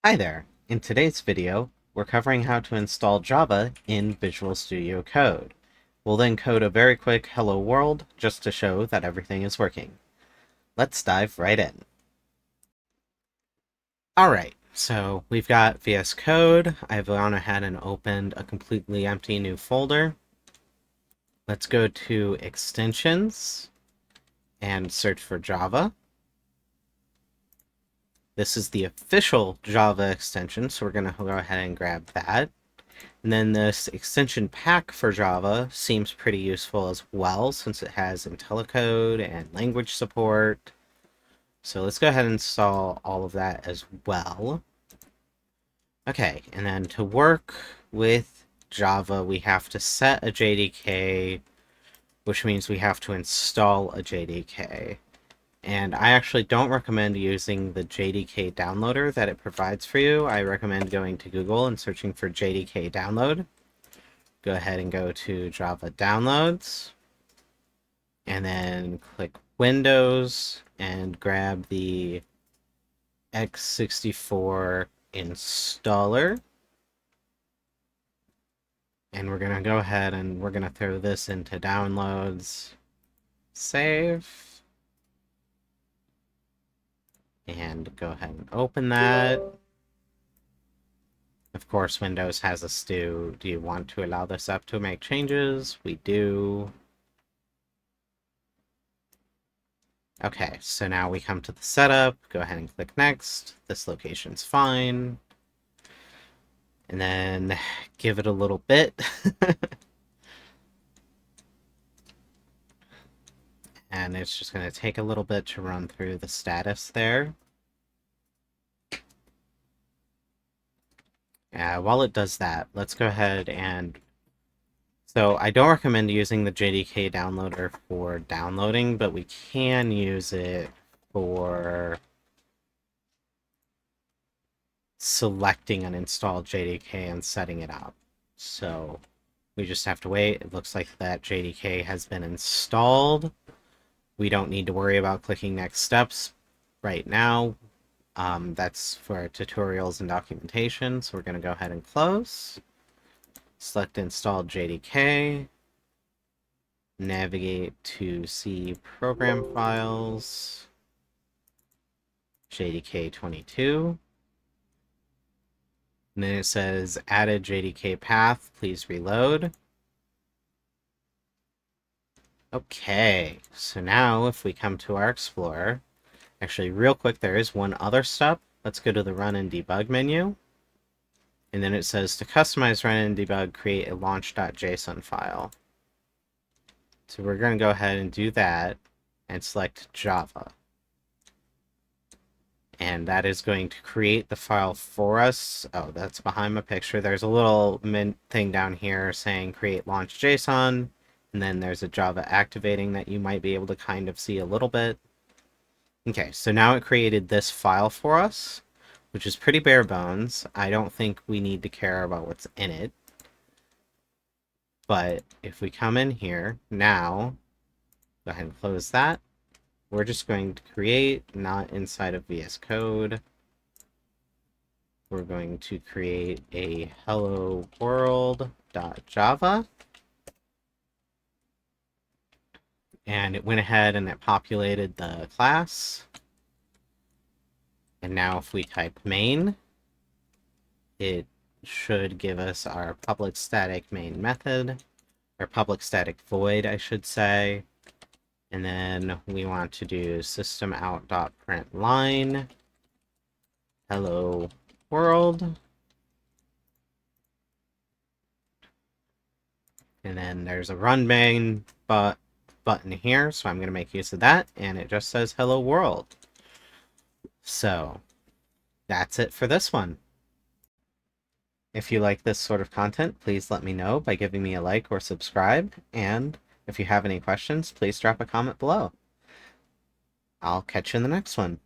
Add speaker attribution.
Speaker 1: Hi there! In today's video, we're covering how to install Java in Visual Studio Code. We'll then code a very quick hello world just to show that everything is working. Let's dive right in. Alright, so we've got VS Code. I've gone ahead and opened a completely empty new folder. Let's go to Extensions and search for Java. This is the official Java extension, so we're going to go ahead and grab that. And then this extension pack for Java seems pretty useful as well, since it has IntelliCode and language support. So let's go ahead and install all of that as well. Okay, and then to work with Java, we have to set a JDK, which means we have to install a JDK. And I actually don't recommend using the JDK downloader that it provides for you. I recommend going to Google and searching for JDK download. Go ahead and go to Java Downloads, and then click Windows and grab the x64 installer. And we're going to go ahead and we're going to throw this into Downloads, save, and go ahead and open that. Of course, Windows has us do you want to allow this app to make changes? We do. Okay, so now we come to the setup, go ahead and click next. This location's fine. And then give it a little bit. And it's just going to take a little bit to run through the status there. While it does that, let's go ahead and... So I don't recommend using the JDK downloader for downloading, but we can use it for selecting an installed JDK and setting it up. So we just have to wait. It looks like that JDK has been installed. We don't need to worry about clicking next steps right now. That's for tutorials and documentation, so we're going to go ahead and close. Select installed JDK. Navigate to C program files. JDK22. And then it says added JDK path, please reload. Okay, so now if we come to our Explorer, actually real quick, there is one other step. Let's go to the Run and Debug menu. And then it says to customize Run and Debug, create a launch.json file. So we're going to go ahead and do that and select Java. And that is going to create the file for us. Oh, that's behind my picture. There's a little thing down here saying create launch.json. And then there's a Java activating that you might be able to kind of see a little bit. Okay, so now it created this file for us, which is pretty bare bones. I don't think we need to care about what's in it. But if we come in here now, go ahead and close that. We're just going to create, not inside of VS Code. We're going to create a hello world.java. And it went ahead and it populated the class. And now if we type main, it should give us our public static main method, or public static void, I should say. And then we want to do systemout.println hello world. And then there's a run main button here, so I'm going to make use of that, and it just says hello world. So that's it for this one. If you like this sort of content, please let me know by giving me a like or subscribe, and if you have any questions, please drop a comment below. I'll catch you in the next one.